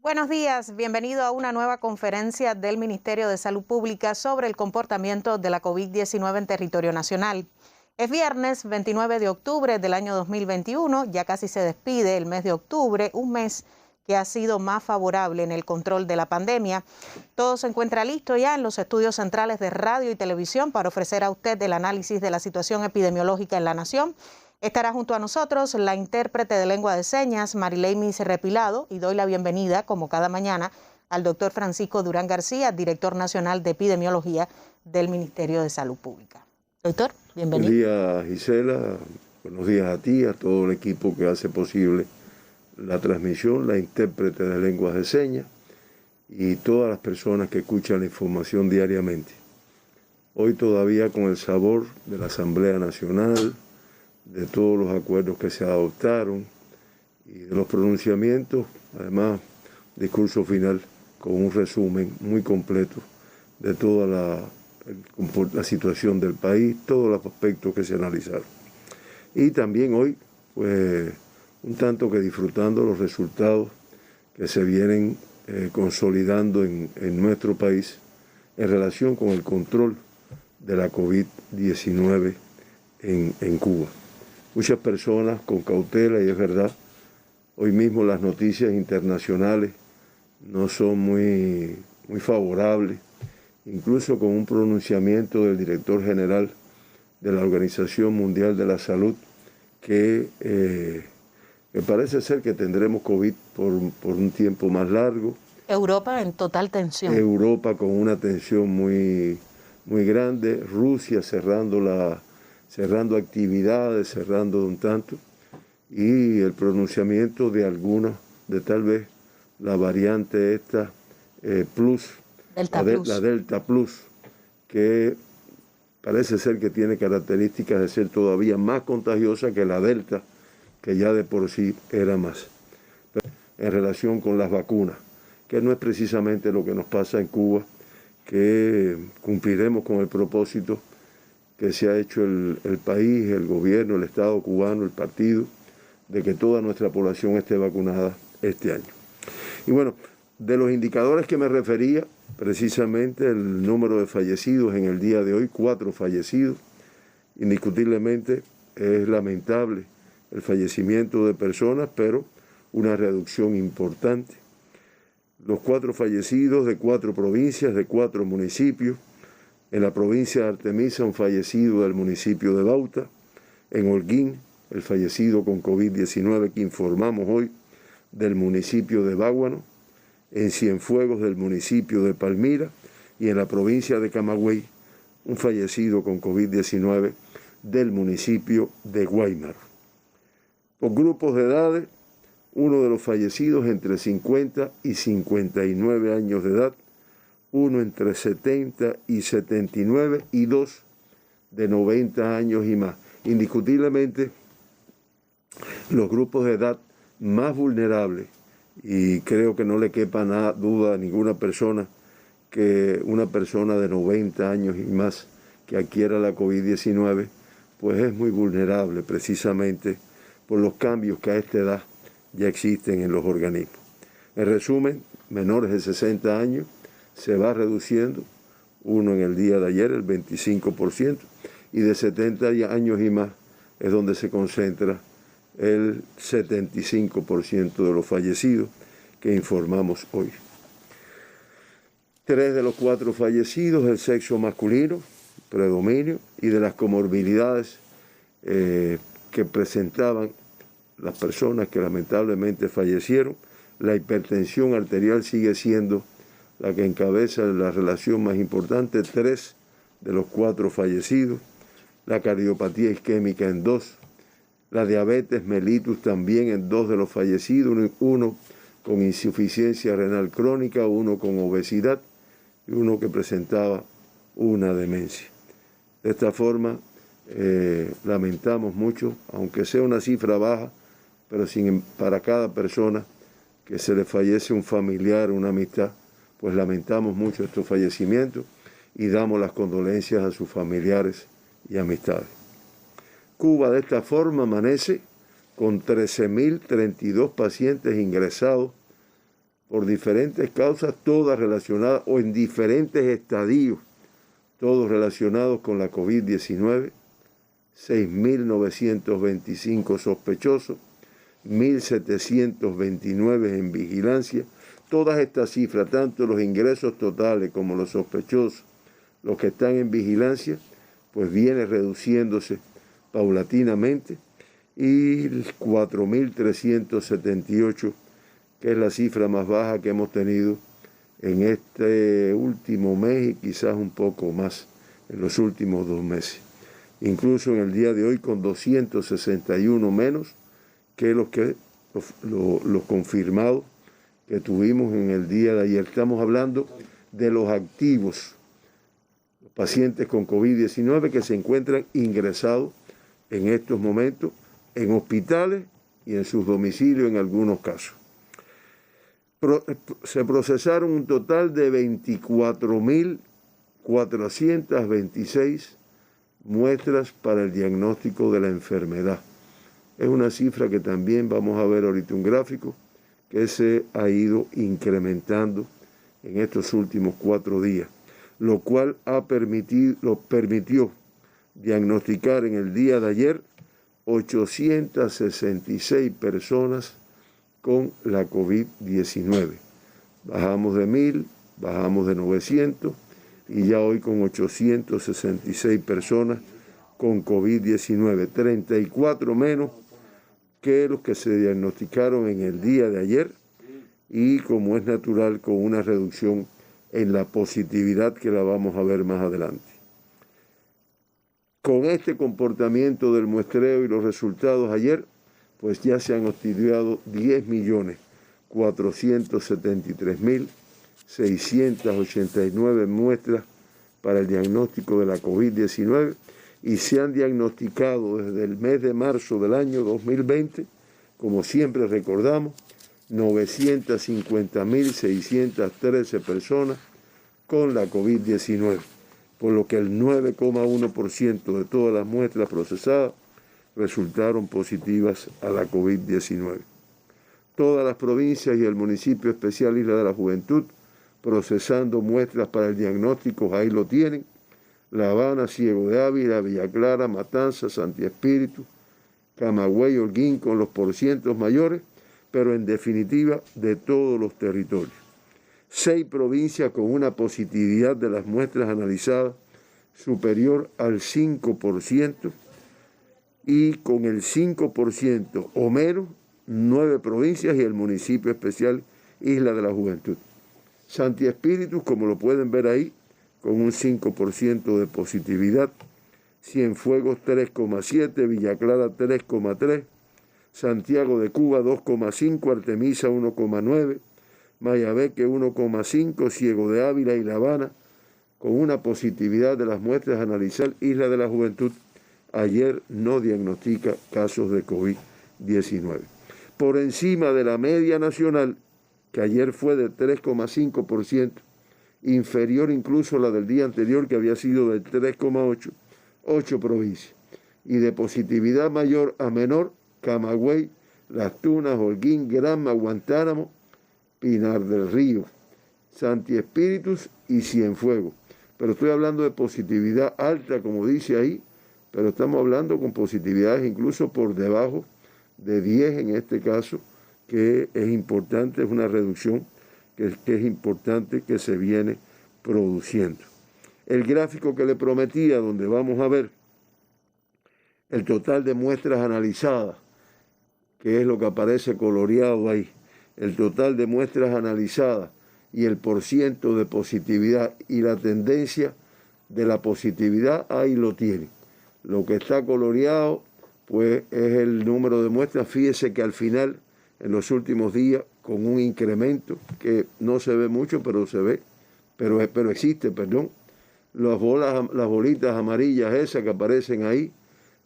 Buenos días, bienvenido a una nueva conferencia del Ministerio de Salud Pública sobre el comportamiento de la COVID-19 en territorio nacional. Es viernes 29 de octubre del año 2021, ya casi se despide el mes de octubre, un mes que ha sido más favorable en el control de la pandemia. Todo se encuentra listo ya en los estudios centrales de radio y televisión para ofrecer a usted el análisis de la situación epidemiológica en la nación. Estará junto a nosotros la intérprete de lengua de señas, Marileymis Repilado, y doy la bienvenida, como cada mañana, al doctor Francisco Durán García, director nacional de epidemiología del Ministerio de Salud Pública. Doctor, bienvenido. Buenos días, Gisela. Buenos días a ti, a todo el equipo que hace posible la transmisión, la intérprete de lenguas de señas y todas las personas que escuchan la información diariamente. Hoy todavía con el sabor de la Asamblea Nacional, de todos los acuerdos que se adoptaron y de los pronunciamientos, además, discurso final con un resumen muy completo de toda la situación del país, todos los aspectos que se analizaron. Y también hoy, pues, un tanto que disfrutando los resultados que se vienen consolidando en nuestro país en relación con el control de la COVID-19 en Cuba. Muchas personas con cautela, y es verdad, hoy mismo las noticias internacionales no son muy favorables, incluso con un pronunciamiento del director general de la Organización Mundial de la Salud, que me parece ser que tendremos COVID por un tiempo más largo. Europa en total tensión. Europa con una tensión muy grande, Rusia cerrando actividades, cerrando un tanto, y el pronunciamiento de algunos, de tal vez la variante esta plus, la Delta Plus, que parece ser que tiene características de ser todavía más contagiosa que la Delta, que ya de por sí era más. En relación con las vacunas, que no es precisamente lo que nos pasa en Cuba, que cumpliremos con el propósito que se ha hecho el país, el gobierno, el Estado cubano, el partido, de que toda nuestra población esté vacunada este año. Y bueno, de los indicadores que me refería, precisamente el número de fallecidos en el día de hoy, 4 fallecidos, indiscutiblemente es lamentable el fallecimiento de personas, pero una reducción importante. Los 4 fallecidos de 4 provincias, de 4 municipios. En la provincia de Artemisa, un fallecido del municipio de Bauta. En Holguín, el fallecido con COVID-19 que informamos hoy del municipio de Báguano. En Cienfuegos, del municipio de Palmira. Y en la provincia de Camagüey, un fallecido con COVID-19 del municipio de Guaymaro. Por grupos de edades, uno de los fallecidos entre 50 y 59 años de edad, uno entre 70 y 79 y 2 de 90 años y más. Indiscutiblemente, los grupos de edad más vulnerables, y creo que no le quepa duda a ninguna persona que una persona de 90 años y más que adquiera la COVID-19, pues es muy vulnerable precisamente por los cambios que a esta edad ya existen en los organismos. En resumen, menores de 60 años, se va reduciendo, uno en el día de ayer, el 25%, y de 70 años y más es donde se concentra el 75% de los fallecidos que informamos hoy. 3 de los 4 fallecidos del sexo masculino, predominio, y de las comorbilidades que presentaban las personas que lamentablemente fallecieron, la hipertensión arterial sigue siendo la que encabeza la relación más importante, 3 de los 4 fallecidos, la cardiopatía isquémica en 2, la diabetes mellitus también en 2 de los fallecidos, uno con insuficiencia renal crónica, uno con obesidad y uno que presentaba una demencia. De esta forma, lamentamos mucho, aunque sea una cifra baja, pero para cada persona que se le fallece un familiar, una amistad, pues lamentamos mucho estos fallecimientos y damos las condolencias a sus familiares y amistades. Cuba de esta forma amanece con 13.032 pacientes ingresados por diferentes causas, todas relacionadas o en diferentes estadios, todos relacionados con la COVID-19, 6.925 sospechosos, 1.729 en vigilancia. Todas estas cifras, tanto los ingresos totales como los sospechosos, los que están en vigilancia, pues viene reduciéndose paulatinamente, y 4.378, que es la cifra más baja que hemos tenido en este último mes y quizás un poco más en los últimos 2 meses. Incluso en el día de hoy con 261 menos que los confirmados que tuvimos en el día de ayer. Estamos hablando de los activos, los pacientes con COVID-19 que se encuentran ingresados en estos momentos en hospitales y en sus domicilios en algunos casos. Se procesaron un total de 24.426 muestras para el diagnóstico de la enfermedad. Es una cifra que también vamos a ver ahorita un gráfico que se ha ido incrementando en estos últimos 4 días, lo cual permitió diagnosticar en el día de ayer 866 personas con la COVID-19. Bajamos de 1.000, bajamos de 900 y ya hoy con 866 personas con COVID-19, 34 menos que los que se diagnosticaron en el día de ayer, y como es natural, con una reducción en la positividad que la vamos a ver más adelante. Con este comportamiento del muestreo y los resultados ayer, pues ya se han estudiado 10.473.689 muestras para el diagnóstico de la COVID-19 y se han diagnosticado desde el mes de marzo del año 2020, como siempre recordamos, 950.613 personas con la COVID-19, por lo que el 9,1% de todas las muestras procesadas resultaron positivas a la COVID-19. Todas las provincias y el municipio especial Isla de la Juventud procesando muestras para el diagnóstico, ahí lo tienen: La Habana, Ciego de Ávila, Villa Clara, Matanzas, Santi Espíritu, Camagüey, Holguín, con los porcientos mayores, pero en definitiva de todos los territorios. 6 provincias con una positividad de las muestras analizadas superior al 5%, y con el 5% o menos, 9 provincias y el municipio especial Isla de la Juventud. Santi Espíritu, como lo pueden ver ahí, con un 5% de positividad, Cienfuegos 3,7, Villa Clara 3,3, Santiago de Cuba 2,5, Artemisa 1,9, Mayabeque 1,5, Ciego de Ávila y La Habana, con una positividad de las muestras analizadas. Isla de la Juventud ayer no diagnostica casos de COVID-19. Por encima de la media nacional, que ayer fue de 3,5%, inferior incluso a la del día anterior, que había sido de 3,8%, 8 provincias. Y de positividad mayor a menor, Camagüey, Las Tunas, Holguín, Granma, Guantánamo, Pinar del Río, Santi Espíritus y Cienfuegos. Pero estoy hablando de positividad alta, como dice ahí, pero estamos hablando con positividades incluso por debajo de 10 en este caso, que es importante, es una reducción que es importante que se viene produciendo. El gráfico que le prometía, donde vamos a ver el total de muestras analizadas, que es lo que aparece coloreado ahí, el total de muestras analizadas y el porciento de positividad y la tendencia de la positividad, ahí lo tienen. Lo que está coloreado, pues es el número de muestras. Fíjese que al final, en los últimos días, con un incremento que no se ve mucho, pero se ve, pero existe, perdón. Las bolitas amarillas esas que aparecen ahí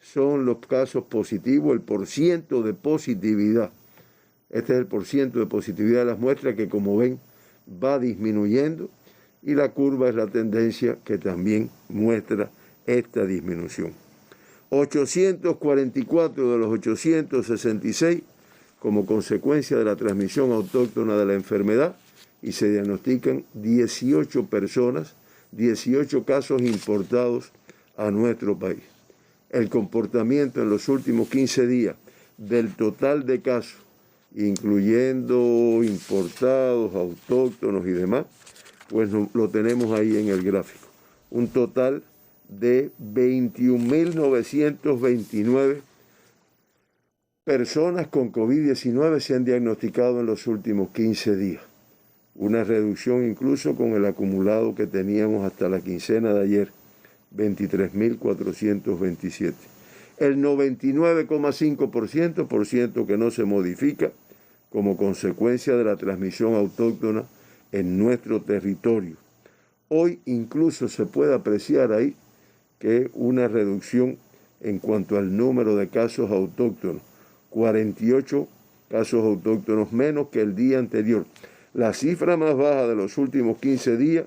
son los casos positivos, el porciento de positividad. Este es el porciento de positividad de las muestras que, como ven, va disminuyendo, y la curva es la tendencia que también muestra esta disminución. 844 de los 866 como consecuencia de la transmisión autóctona de la enfermedad y se diagnostican 18 personas, 18 casos importados a nuestro país. El comportamiento en los últimos 15 días del total de casos, incluyendo importados, autóctonos y demás, pues lo tenemos ahí en el gráfico. Un total de 21.929 personas con COVID-19 se han diagnosticado en los últimos 15 días. Una reducción incluso con el acumulado que teníamos hasta la quincena de ayer, 23.427. El 99,5% que no se modifica como consecuencia de la transmisión autóctona en nuestro territorio. Hoy incluso se puede apreciar ahí que una reducción en cuanto al número de casos autóctonos, 48 casos autóctonos menos que el día anterior. La cifra más baja de los últimos 15 días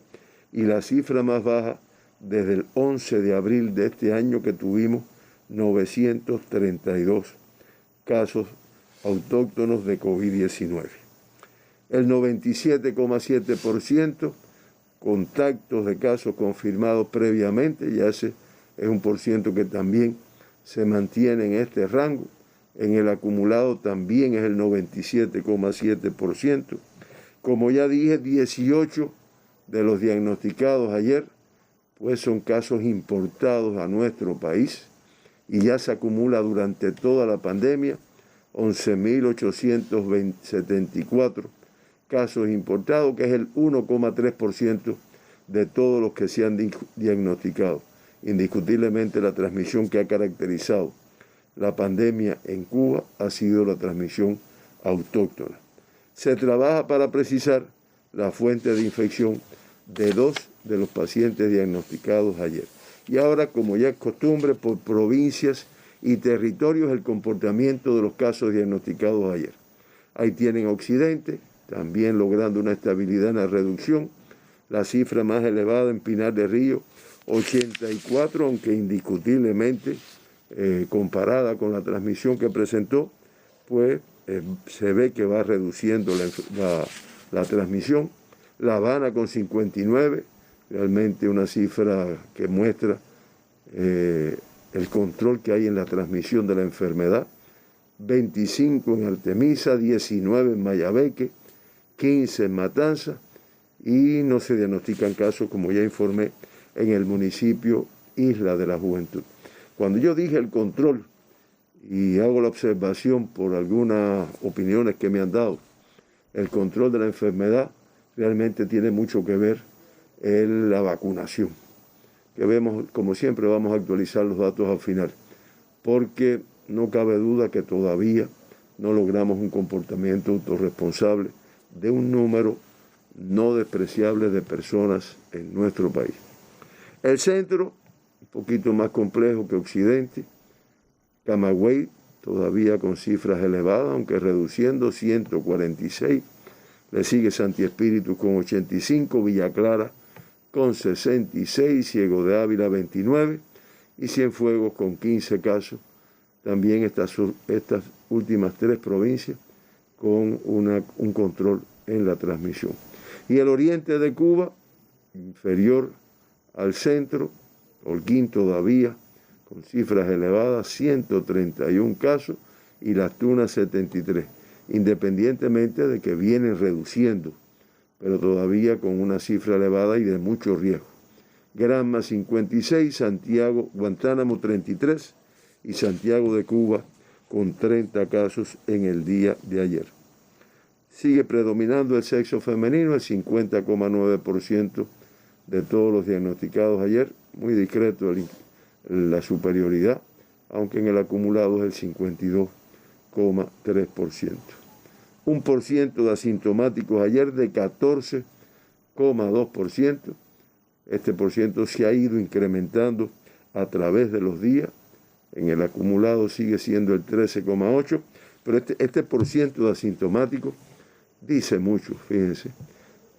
y la cifra más baja desde el 11 de abril de este año, que tuvimos 932 casos autóctonos de COVID-19. El 97,7% contactos de casos confirmados previamente, ya ese es un porciento que también se mantiene en este rango. En el acumulado también es el 97,7%. Como ya dije, 18 de los diagnosticados ayer pues son casos importados a nuestro país y ya se acumula durante toda la pandemia 11.874 casos importados, que es el 1,3% de todos los que se han diagnosticado. Indiscutiblemente la transmisión que ha caracterizado la pandemia en Cuba ha sido la transmisión autóctona. Se trabaja para precisar la fuente de infección de 2 de los pacientes diagnosticados ayer. Y ahora, como ya es costumbre, por provincias y territorios, el comportamiento de los casos diagnosticados ayer. Ahí tienen Occidente, también logrando una estabilidad en la reducción. La cifra más elevada en Pinar del Río, 84, aunque indiscutiblemente, comparada con la transmisión que presentó, pues se ve que va reduciendo la transmisión. La Habana con 59, realmente una cifra que muestra el control que hay en la transmisión de la enfermedad. 25 en Artemisa, 19 en Mayabeque, 15 en Matanza, y no se diagnostican casos, como ya informé, en el municipio Isla de la Juventud. Cuando yo dije el control, y hago la observación por algunas opiniones que me han dado, el control de la enfermedad realmente tiene mucho que ver en la vacunación, que vemos, como siempre, vamos a actualizar los datos al final, porque no cabe duda que todavía no logramos un comportamiento autorresponsable de un número no despreciable de personas en nuestro país. El centro, un poquito más complejo que Occidente. Camagüey todavía con cifras elevadas, aunque reduciendo, 146. Le sigue Santi Espíritu con 85, Villa Clara con 66, Ciego de Ávila 29 y Cienfuegos con 15 casos. También estas últimas 3 provincias con un control en la transmisión. Y el oriente de Cuba, inferior al centro, Holguín todavía con cifras elevadas, 131 casos y Las Tunas 73, independientemente de que vienen reduciendo, pero todavía con una cifra elevada y de mucho riesgo. Granma 56, Santiago, Guantánamo 33 y Santiago de Cuba con 30 casos en el día de ayer. Sigue predominando el sexo femenino, el 50,9% de todos los diagnosticados ayer, muy discreto la superioridad, aunque en el acumulado es el 52,3%. 1% de asintomáticos ayer de 14,2%. Este porciento se ha ido incrementando a través de los días. En el acumulado sigue siendo el 13,8%, pero este porciento de asintomáticos dice mucho, fíjense,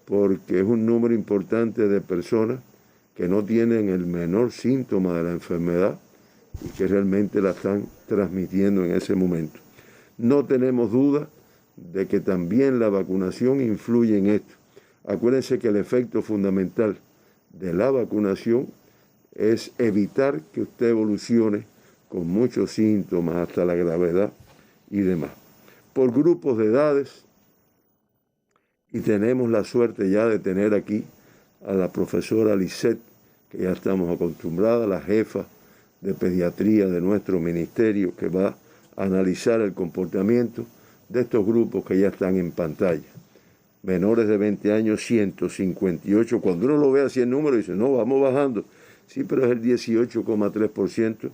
porque es un número importante de personas que no tienen el menor síntoma de la enfermedad y que realmente la están transmitiendo en ese momento. No tenemos duda de que también la vacunación influye en esto. Acuérdense que el efecto fundamental de la vacunación es evitar que usted evolucione con muchos síntomas hasta la gravedad y demás. Por grupos de edades, y tenemos la suerte ya de tener aquí a la profesora Lisette, que ya estamos acostumbradas, la jefa de pediatría de nuestro ministerio, que va a analizar el comportamiento de estos grupos que ya están en pantalla. Menores de 20 años, 158. Cuando uno lo ve así en número, dice, no, vamos bajando. Sí, pero es el 18,3%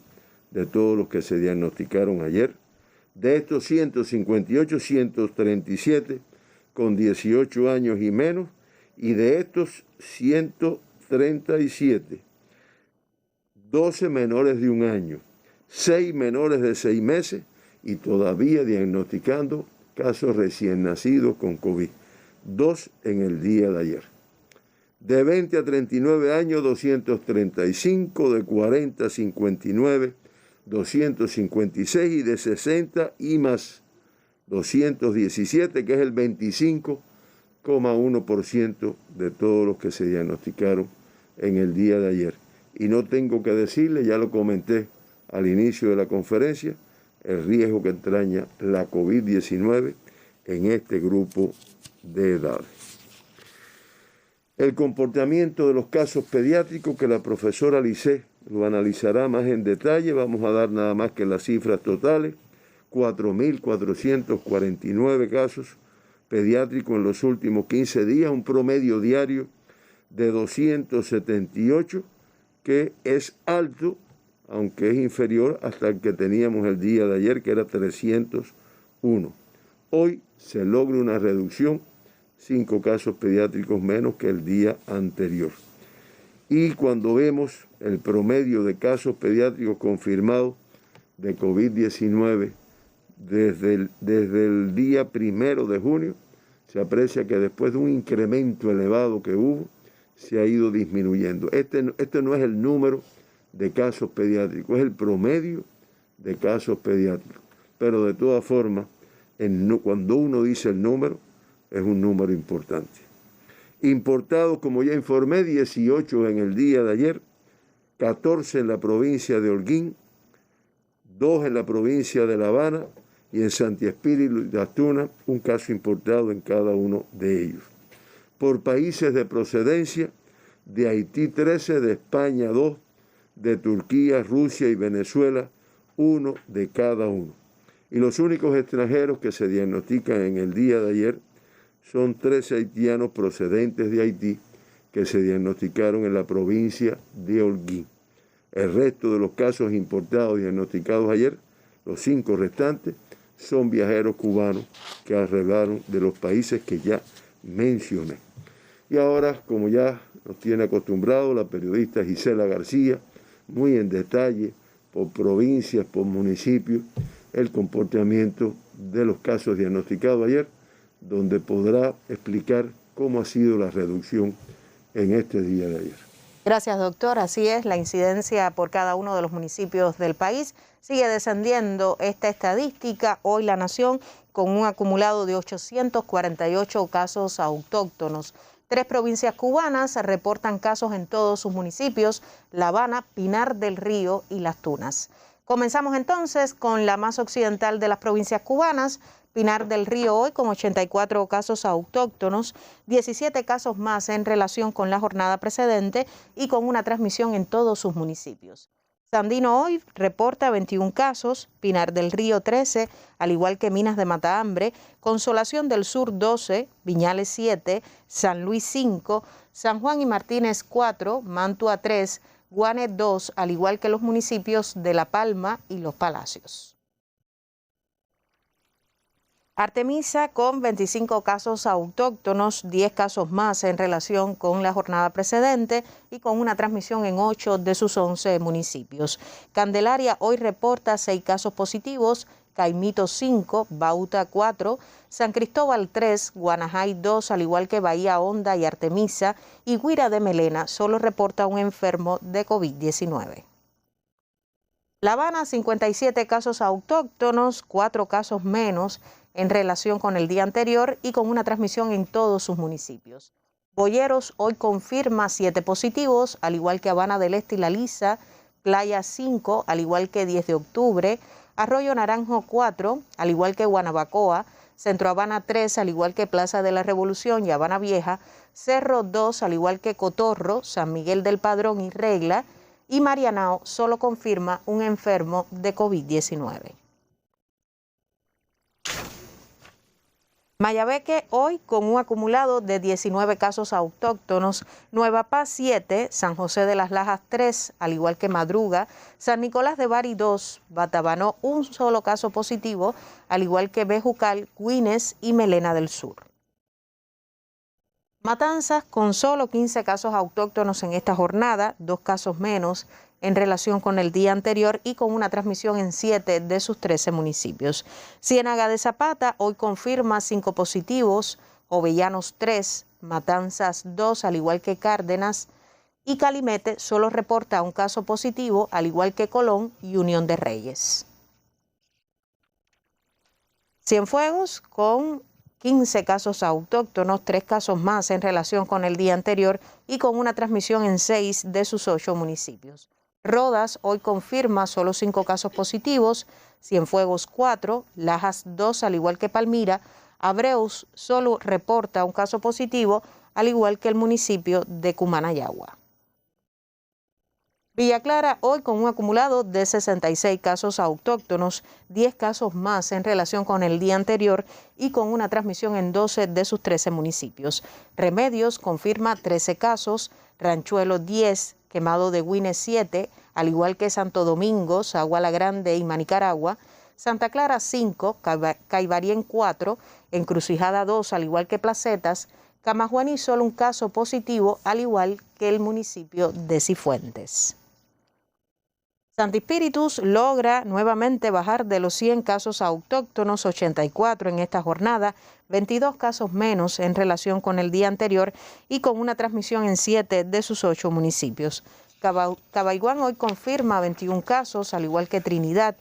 de todos los que se diagnosticaron ayer. De estos 158, 137 con 18 años y menos. Y de estos 137, 12 menores de un año, 6 menores de 6 meses y todavía diagnosticando casos recién nacidos con COVID. 2 en el día de ayer. De 20 a 39 años, 235, de 40 a 59, 256 y de 60 y más, 217, que es el 25,1% de todos los que se diagnosticaron en el día de ayer. Y no tengo que decirle, ya lo comenté al inicio de la conferencia, el riesgo que entraña la COVID-19 en este grupo de edades. El comportamiento de los casos pediátricos que la profesora Lisset lo analizará más en detalle. Vamos a dar nada más que las cifras totales. 4.449 casos pediátricos en los últimos 15 días, un promedio diario de 278, que es alto, aunque es inferior hasta el que teníamos el día de ayer, que era 301. Hoy se logra una reducción, 5 casos pediátricos menos que el día anterior. Y cuando vemos el promedio de casos pediátricos confirmados de COVID-19 desde el día 1 de junio, se aprecia que después de un incremento elevado que hubo, se ha ido disminuyendo. Este no es el número de casos pediátricos, es el promedio de casos pediátricos. Pero de todas formas, cuando uno dice el número, es un número importante. Importados, como ya informé, 18 en el día de ayer, 14 en la provincia de Holguín, 2 en la provincia de La Habana y en Santi Espíritu y Las Tunas, un caso importado en cada uno de ellos. Por países de procedencia, de Haití 13, de España 2, de Turquía, Rusia y Venezuela 1 de cada uno. Y los únicos extranjeros que se diagnostican en el día de ayer son 13 haitianos procedentes de Haití que se diagnosticaron en la provincia de Holguín. El resto de los casos importados diagnosticados ayer, los 5 restantes, son viajeros cubanos que arribaron de los países que ya mencioné. Y ahora, como ya nos tiene acostumbrado la periodista Gisela García, muy en detalle, por provincias, por municipios, el comportamiento de los casos diagnosticados ayer, donde podrá explicar cómo ha sido la reducción en este día de ayer. Gracias, doctor. Así es, la incidencia por cada uno de los municipios del país sigue descendiendo esta estadística. Hoy la nación con un acumulado de 848 casos autóctonos. 3 provincias cubanas reportan casos en todos sus municipios: La Habana, Pinar del Río y Las Tunas. Comenzamos entonces con la más occidental de las provincias cubanas, Pinar del Río, hoy con 84 casos autóctonos, 17 casos más en relación con la jornada precedente y con una transmisión en todos sus municipios. Sandino hoy reporta 21 casos, Pinar del Río 13, al igual que Minas de Matahambre, Consolación del Sur 12, Viñales 7, San Luis 5, San Juan y Martínez 4, Mantua 3, Guane 2, al igual que los municipios de La Palma y Los Palacios. Artemisa con 25 casos autóctonos, 10 casos más en relación con la jornada precedente y con una transmisión en 8 de sus 11 municipios. Candelaria hoy reporta 6 casos positivos, Caimito 5, Bauta 4, San Cristóbal 3, Guanajay 2, al igual que Bahía Honda y Artemisa, y Guira de Melena solo reporta un enfermo de COVID-19. La Habana, 57 casos autóctonos, 4 casos menos en relación con el día anterior y con una transmisión en todos sus municipios. Boyeros hoy confirma 7 positivos, al igual que Habana del Este y La Lisa, Playa 5, al igual que 10 de octubre, Arroyo Naranjo 4, al igual que Guanabacoa, Centro Habana 3, al igual que Plaza de la Revolución y Habana Vieja, Cerro 2, al igual que Cotorro, San Miguel del Padrón y Regla, y Marianao solo confirma un enfermo de COVID-19. Mayabeque hoy con un acumulado de 19 casos autóctonos, Nueva Paz 7, San José de las Lajas 3, al igual que Madruga, San Nicolás de Bari 2, Batabanó un solo caso positivo, al igual que Bejucal, Güines y Melena del Sur. Matanzas con solo 15 casos autóctonos en esta jornada, 2 casos menos en relación con el día anterior y con una transmisión en 7 de sus 13 municipios. Ciénaga de Zapata hoy confirma 5 positivos, Jovellanos 3, Matanzas 2, al igual que Cárdenas, y Calimete solo reporta un caso positivo, al igual que Colón y Unión de Reyes. Cienfuegos con 15 casos autóctonos, 3 casos más en relación con el día anterior y con una transmisión en 6 de sus 8 municipios. Rodas hoy confirma solo 5 casos positivos, Cienfuegos 4, Lajas 2, al igual que Palmira, Abreus solo reporta un caso positivo, al igual que el municipio de Cumanayagua. Villa Clara hoy con un acumulado de 66 casos autóctonos, 10 casos más en relación con el día anterior y con una transmisión en 12 de sus 13 municipios. Remedios confirma 13 casos, Ranchuelo 10, Quemado de Güines 7, al igual que Santo Domingo, Sagua la Grande y Manicaragua, Santa Clara 5, Caibarien 4, Encrucijada 2, al igual que Placetas, Camajuaní solo un caso positivo, al igual que el municipio de Cifuentes. Santi Espíritus logra nuevamente bajar de los 100 casos autóctonos, 84 en esta jornada, 22 casos menos en relación con el día anterior y con una transmisión en 7 de sus 8 municipios. Cabaiguán hoy confirma 21 casos, al igual que Trinidad,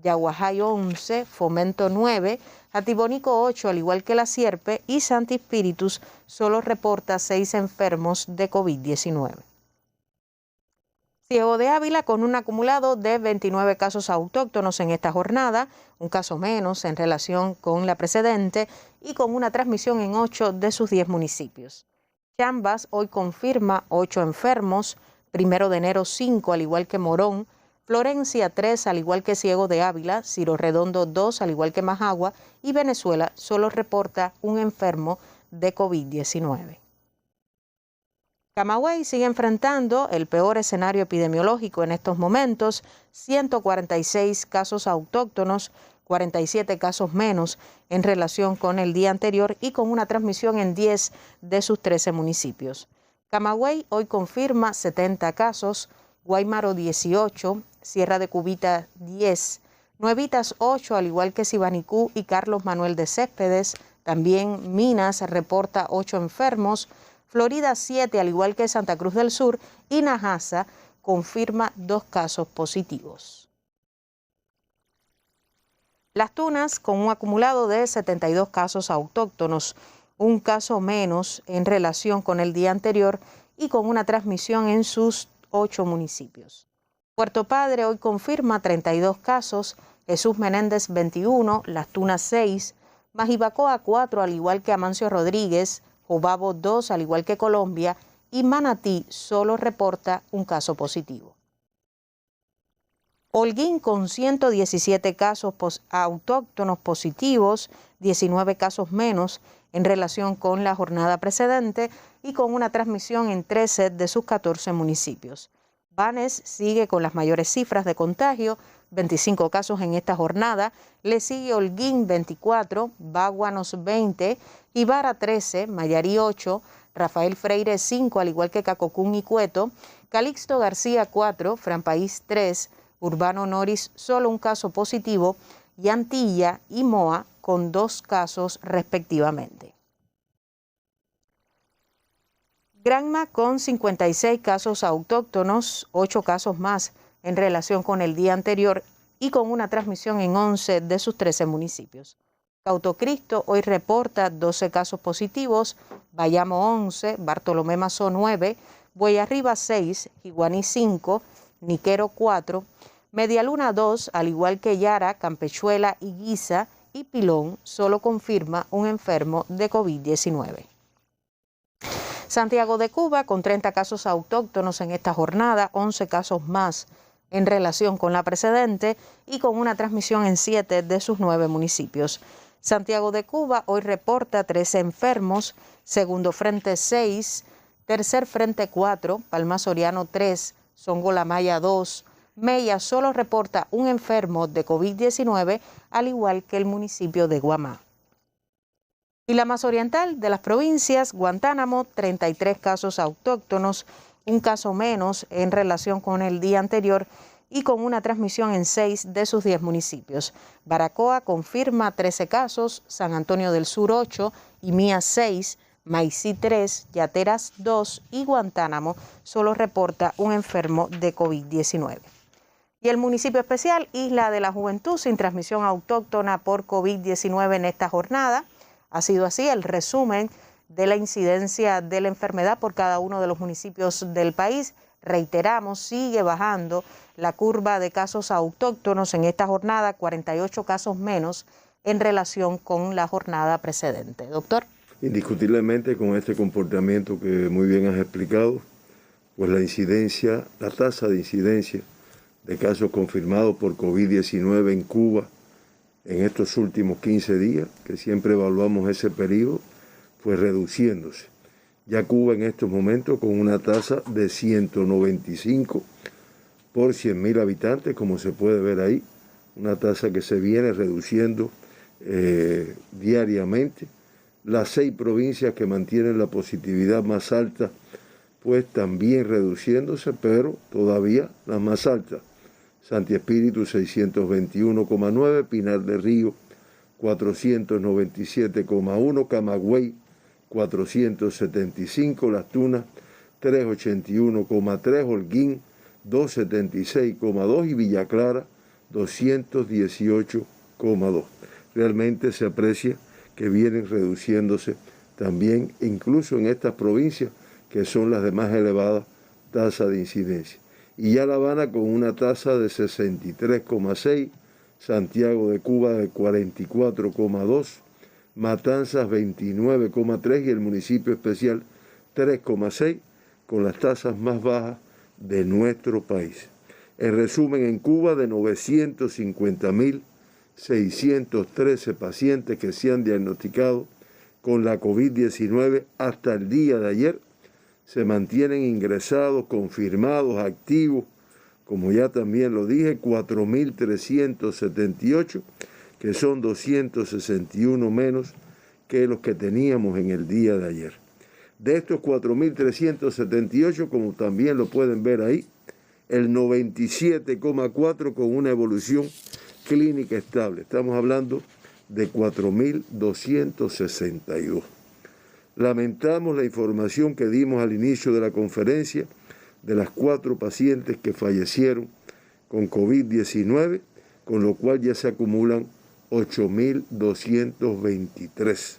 Yaguajay 11, Fomento 9, Atibonico 8, al igual que La Sierpe, y Santi Espíritus solo reporta 6 enfermos de COVID-19. Ciego de Ávila con un acumulado de 29 casos autóctonos en esta jornada, un caso menos en relación con la precedente y con una transmisión en 8 de sus 10 municipios. Chambas hoy confirma 8 enfermos, 1 de enero 5, al igual que Morón, Florencia 3, al igual que Ciego de Ávila, Ciro Redondo 2, al igual que Majagua, y Venezuela solo reporta un enfermo de COVID-19. Camagüey sigue enfrentando el peor escenario epidemiológico en estos momentos, 146 casos autóctonos, 47 casos menos en relación con el día anterior y con una transmisión en 10 de sus 13 municipios. Camagüey hoy confirma 70 casos, Guaymaro 18, Sierra de Cubita 10, Nuevitas 8, al igual que Sibanicú y Carlos Manuel de Céspedes, también Minas reporta 8 enfermos, Florida 7, al igual que Santa Cruz del Sur, y Najasa confirma 2 casos positivos. Las Tunas con un acumulado de 72 casos autóctonos, un caso menos en relación con el día anterior y con una transmisión en sus 8 municipios. Puerto Padre hoy confirma 32 casos, Jesús Menéndez 21, Las Tunas 6, Majibacoa 4, al igual que Amancio Rodríguez, Jobabo 2, al igual que Colombia, y Manatí solo reporta un caso positivo. Holguín con 117 casos autóctonos positivos, 19 casos menos en relación con la jornada precedente y con una transmisión en 13 de sus 14 municipios. Banes sigue con las mayores cifras de contagio, 25 casos en esta jornada, le sigue Holguín 24, Báguanos 20, Ibarra 13, Mayarí 8, Rafael Freire 5, al igual que Cacocún y Cueto, Calixto García 4, Franpaís 3, Urbano Noris solo un caso positivo y Antilla y Moa con 2 casos respectivamente. Granma con 56 casos autóctonos, 8 casos más en relación con el día anterior y con una transmisión en 11 de sus 13 municipios. Cautocristo hoy reporta 12 casos positivos, Bayamo 11, Bartolomé Mazó 9, Boyarriba 6, Jiguaní 5, Niquero 4, Medialuna 2, al igual que Yara, Campechuela, Higuiza y Pilón, solo confirma un enfermo de COVID-19. Santiago de Cuba, con 30 casos autóctonos en esta jornada, 11 casos más en relación con la precedente y con una transmisión en 7 de sus 9 municipios. Santiago de Cuba hoy reporta 13 enfermos, segundo frente 6, tercer frente 4, Palma Soriano 3, Songo La Maya 2, Mella solo reporta un enfermo de COVID-19, al igual que el municipio de Guamá. Y la más oriental de las provincias, Guantánamo, 33 casos autóctonos, un caso menos en relación con el día anterior y con una transmisión en 6 de sus 10 municipios. Baracoa confirma 13 casos, San Antonio del Sur 8, Imía 6, Maicí 3, Yateras 2 y Guantánamo solo reporta un enfermo de COVID-19. Y el municipio especial, Isla de la Juventud, sin transmisión autóctona por COVID-19 en esta jornada. Ha sido así el resumen de la incidencia de la enfermedad por cada uno de los municipios del país. Reiteramos, sigue bajando la curva de casos autóctonos en esta jornada, 48 casos menos en relación con la jornada precedente. Doctor. Indiscutiblemente con este comportamiento que muy bien has explicado, pues la tasa de incidencia de casos confirmados por COVID-19 en Cuba en estos últimos 15 días, que siempre evaluamos ese periodo, fue reduciéndose. Ya Cuba en estos momentos con una tasa de 195 por 100.000 habitantes, como se puede ver ahí, una tasa que se viene reduciendo diariamente. Las 6 provincias que mantienen la positividad más alta, pues también reduciéndose, pero todavía las más altas. Santi Espíritu 621,9, Pinar del Río 497,1, Camagüey 475, Las Tunas 381,3, Holguín 276,2 y Villa Clara 218,2. Realmente se aprecia que vienen reduciéndose también, incluso en estas provincias que son las de más elevada tasa de incidencia. Y ya La Habana con una tasa de 63,6, Santiago de Cuba de 44,2, Matanzas 29,3 y el municipio especial 3,6, con las tasas más bajas de nuestro país. En resumen, en Cuba de 950.613 pacientes que se han diagnosticado con la COVID-19 hasta el día de ayer, se mantienen ingresados, confirmados, activos, como ya también lo dije, 4.378, que son 261 menos que los que teníamos en el día de ayer. De estos 4.378, como también lo pueden ver ahí, el 97,4 con una evolución clínica estable. Estamos hablando de 4.262. Lamentamos la información que dimos al inicio de la conferencia de las 4 pacientes que fallecieron con COVID-19, con lo cual ya se acumulan 8.223,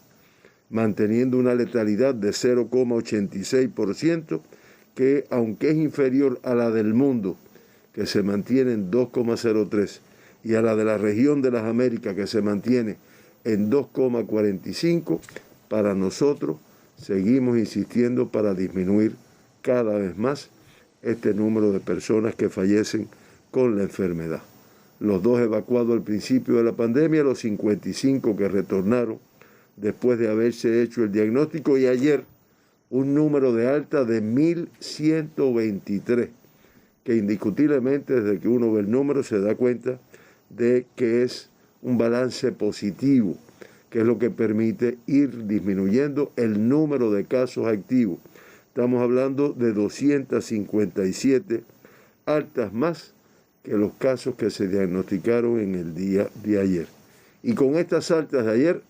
manteniendo una letalidad de 0,86%, que aunque es inferior a la del mundo, que se mantiene en 2,03%, y a la de la región de las Américas, que se mantiene en 2,45%, para nosotros seguimos insistiendo para disminuir cada vez más este número de personas que fallecen con la enfermedad. Los 2 evacuados al principio de la pandemia, los 55 que retornaron después de haberse hecho el diagnóstico, y ayer un número de alta de 1.123, que indiscutiblemente desde que uno ve el número se da cuenta de que es un balance positivo, que es lo que permite ir disminuyendo el número de casos activos. Estamos hablando de 257 altas más que los casos que se diagnosticaron en el día de ayer. Y con estas altas de ayer,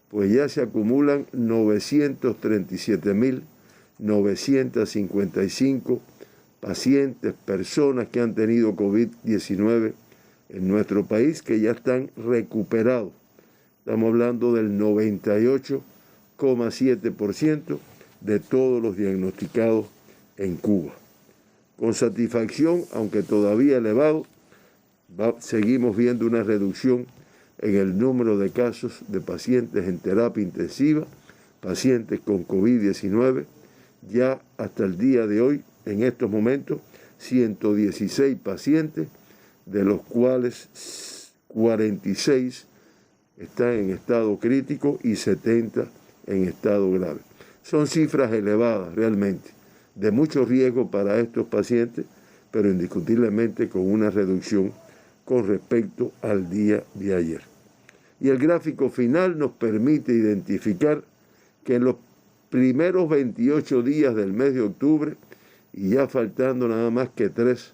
pues ya se acumulan 937.955 pacientes, personas que han tenido COVID-19 en nuestro país que ya están recuperados. Estamos hablando del 98,7% de todos los diagnosticados en Cuba. Con satisfacción, aunque todavía elevado, seguimos viendo una reducción en el número de casos de pacientes en terapia intensiva, pacientes con COVID-19. Ya hasta el día de hoy, en estos momentos, 116 pacientes, de los cuales 46 están en estado crítico y 70 en estado grave. Son cifras elevadas realmente, de mucho riesgo para estos pacientes, pero indiscutiblemente con una reducción con respecto al día de ayer. Y el gráfico final nos permite identificar que en los primeros 28 días del mes de octubre, y ya faltando nada más que 3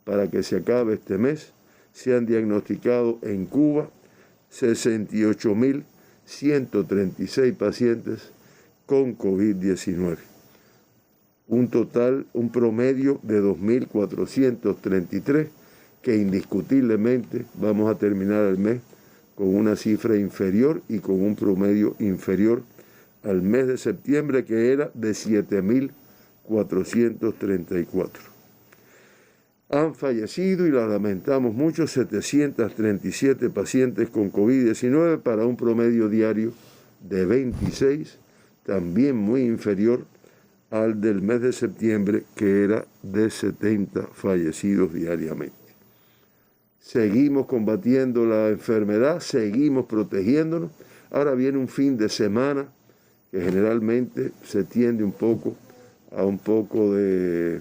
para que se acabe este mes, se han diagnosticado en Cuba 68.136 pacientes con COVID-19. Un promedio de 2.433, que indiscutiblemente vamos a terminar el mes con una cifra inferior y con un promedio inferior al mes de septiembre, que era de 7.434. Han fallecido, y la lamentamos mucho, 737 pacientes con COVID-19 para un promedio diario de 26, también muy inferior al del mes de septiembre, que era de 70 fallecidos diariamente. Seguimos combatiendo la enfermedad, seguimos protegiéndonos. Ahora viene un fin de semana que generalmente se tiende un poco de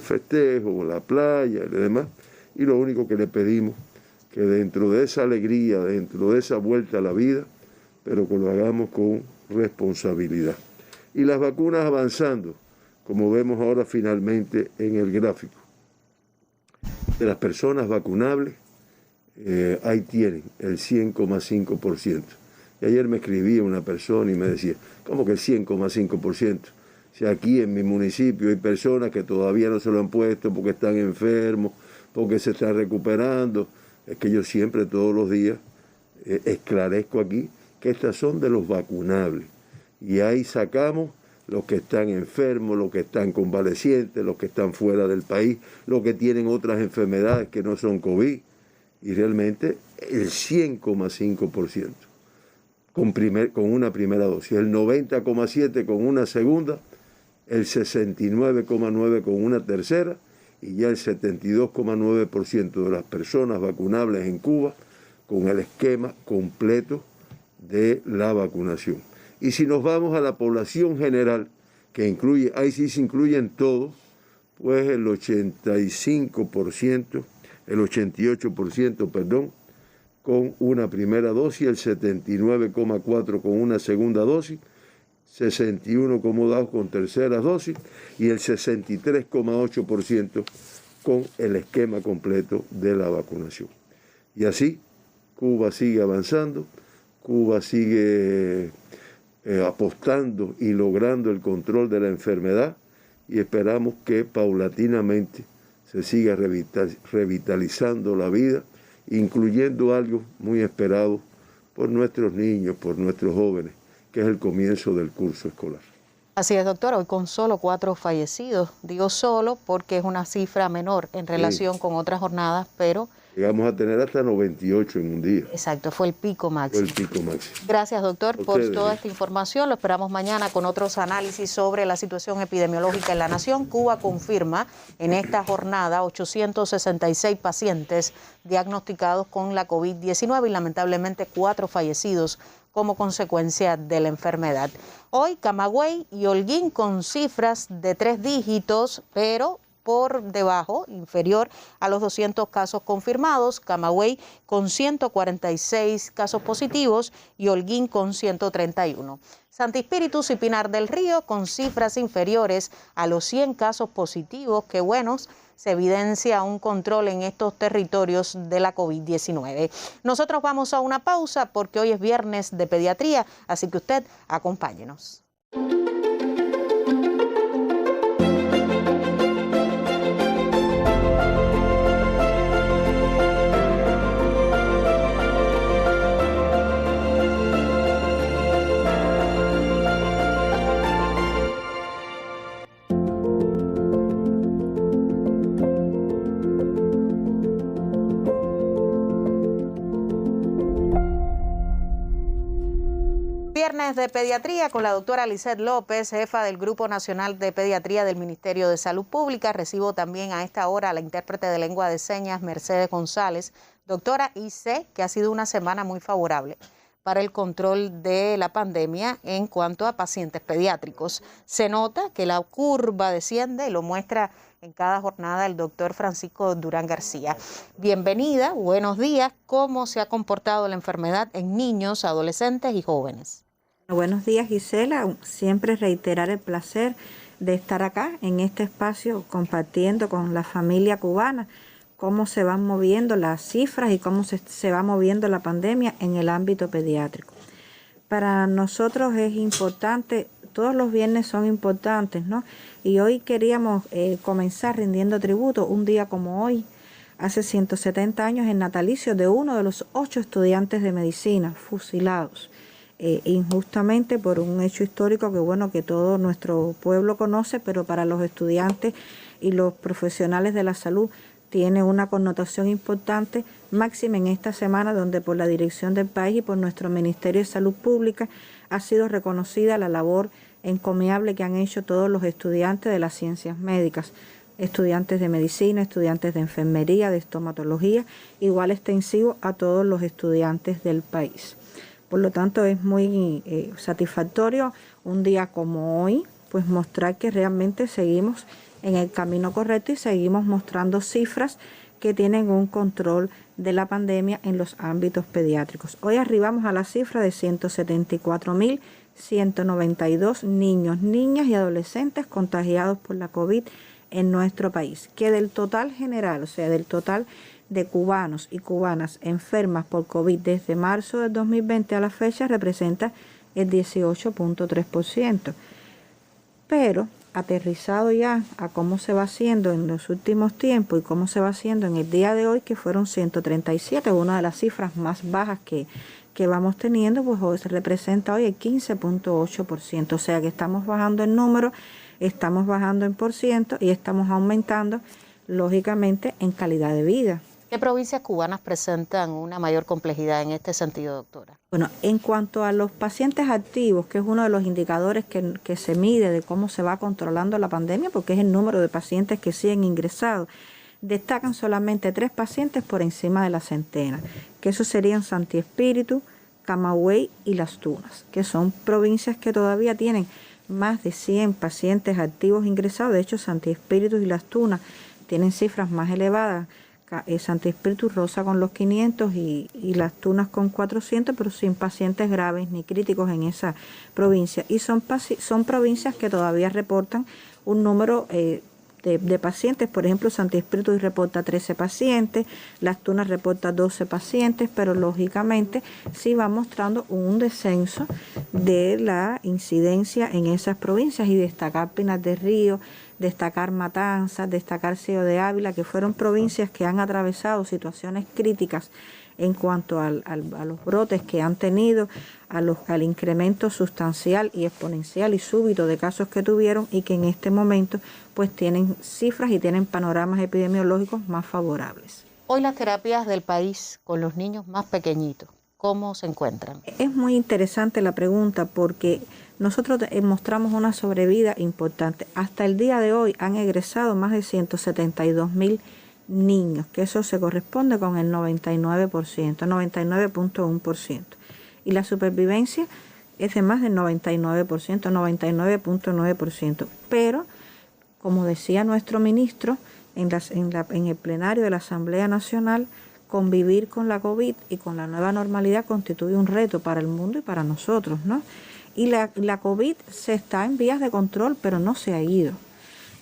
festejo, la playa y demás, y lo único que le pedimos, que dentro de esa alegría, dentro de esa vuelta a la vida, pero que lo hagamos con responsabilidad. Y las vacunas avanzando, como vemos ahora finalmente en el gráfico. De las personas vacunables, ahí tienen el 100,5%. Y ayer me escribía una persona y me decía, ¿cómo que el 100,5%? Si aquí en mi municipio hay personas que todavía no se lo han puesto porque están enfermos, porque se están recuperando. Es que yo siempre, todos los días, esclarezco aquí que estas son de los vacunables. Y ahí sacamos los que están enfermos, los que están convalecientes, los que están fuera del país, los que tienen otras enfermedades que no son COVID. Y realmente el 100,5% con una primera dosis, el 90,7% con una segunda, el 69,9% con una tercera, y ya el 72,9% de las personas vacunables en Cuba con el esquema completo de la vacunación. Y si nos vamos a la población general, que incluye, ahí sí se incluyen todos, pues el 88%, con una primera dosis, el 79,4% con una segunda dosis, 61,2% con tercera dosis y el 63,8% con el esquema completo de la vacunación. Y así, Cuba sigue avanzando, Cuba sigue apostando y logrando el control de la enfermedad, y esperamos que paulatinamente se siga revitalizando la vida, incluyendo algo muy esperado por nuestros niños, por nuestros jóvenes, que es el comienzo del curso escolar. Así es, doctora, hoy con solo 4 fallecidos. Digo solo porque es una cifra menor en relación con otras jornadas, pero... Llegamos a tener hasta 98 en un día. Exacto, fue el pico máximo. Fue el pico máximo. Gracias, doctor, por toda esta información. Lo esperamos mañana con otros análisis sobre la situación epidemiológica en la nación. Cuba confirma en esta jornada 866 pacientes diagnosticados con la COVID-19 y lamentablemente 4 fallecidos como consecuencia de la enfermedad. Hoy Camagüey y Holguín con cifras de 3 dígitos, pero por debajo, inferior a los 200 casos confirmados. Camagüey con 146 casos positivos y Holguín con 131. Santi Espíritus y Pinar del Río con cifras inferiores a los 100 casos positivos. Qué buenos. Se evidencia un control en estos territorios de la COVID-19. Nosotros vamos a una pausa porque hoy es viernes de pediatría, así que usted acompáñenos. Viernes de Pediatría con la doctora Lisette López, jefa del Grupo Nacional de Pediatría del Ministerio de Salud Pública. Recibo también a esta hora a la intérprete de lengua de señas, Mercedes González. Doctora, y sé que ha sido una semana muy favorable para el control de la pandemia en cuanto a pacientes pediátricos. Se nota que la curva desciende y lo muestra en cada jornada el doctor Francisco Durán García. Bienvenida, buenos días. ¿Cómo se ha comportado la enfermedad en niños, adolescentes y jóvenes? Buenos días, Gisela. Siempre reiterar el placer de estar acá en este espacio compartiendo con la familia cubana cómo se van moviendo las cifras y cómo se va moviendo la pandemia en el ámbito pediátrico. Para nosotros es importante, todos los viernes son importantes, ¿no? Y hoy queríamos comenzar rindiendo tributo, un día como hoy, hace 170 años, el natalicio de uno de los 8 estudiantes de medicina fusilados. Injustamente por un hecho histórico que todo nuestro pueblo conoce, pero para los estudiantes y los profesionales de la salud tiene una connotación importante, máxima en esta semana donde por la dirección del país y por nuestro Ministerio de Salud Pública ha sido reconocida la labor encomiable que han hecho todos los estudiantes de las ciencias médicas, estudiantes de medicina, estudiantes de enfermería, de estomatología, igual extensivo a todos los estudiantes del país. Por lo tanto, es muy satisfactorio un día como hoy, pues mostrar que realmente seguimos en el camino correcto y seguimos mostrando cifras que tienen un control de la pandemia en los ámbitos pediátricos. Hoy arribamos a la cifra de 174.192 niños, niñas y adolescentes contagiados por la COVID en nuestro país, que del total general, o sea, del total de cubanos y cubanas enfermas por COVID desde marzo del 2020 a la fecha representa el 18.3%. Pero aterrizado ya a cómo se va haciendo en los últimos tiempos y cómo se va haciendo en el día de hoy, que fueron 137, una de las cifras más bajas que vamos teniendo, pues hoy se representa hoy el 15.8%. O sea que estamos bajando en número, estamos bajando en por ciento y estamos aumentando, lógicamente, en calidad de vida. ¿Qué provincias cubanas presentan una mayor complejidad en este sentido, doctora? Bueno, en cuanto a los pacientes activos, que es uno de los indicadores que se mide de cómo se va controlando la pandemia, porque es el número de pacientes que siguen ingresados, destacan solamente 3 pacientes por encima de la centena, que esos serían Santi Espíritu, Camagüey y Las Tunas, que son provincias que todavía tienen más de 100 pacientes activos ingresados. De hecho, Santi Espíritu y Las Tunas tienen cifras más elevadas. Santi Espíritu roza con los 500 y Las Tunas con 400, pero sin pacientes graves ni críticos en esa provincia. Y son provincias que todavía reportan un número de pacientes. Por ejemplo, Santi Espíritu reporta 13 pacientes, Las Tunas reporta 12 pacientes, pero lógicamente sí va mostrando un descenso de la incidencia en esas provincias, y destacar Pinar del Río, destacar Matanzas, destacar Ciego de Ávila, que fueron provincias que han atravesado situaciones críticas en cuanto a los brotes que han tenido, al incremento sustancial y exponencial y súbito de casos que tuvieron, y que en este momento pues tienen cifras y tienen panoramas epidemiológicos más favorables. Hoy las terapias del país con los niños más pequeñitos, ¿cómo se encuentran? Es muy interesante la pregunta, porque nosotros mostramos una sobrevida importante. Hasta el día de hoy han egresado más de 172.000 niños, que eso se corresponde con el 99%, 99.1%. Y la supervivencia es de más del 99%, 99.9%. Pero, como decía nuestro ministro en el plenario de la Asamblea Nacional, convivir con la COVID y con la nueva normalidad constituye un reto para el mundo y para nosotros, ¿no? Y la COVID se está en vías de control, pero no se ha ido.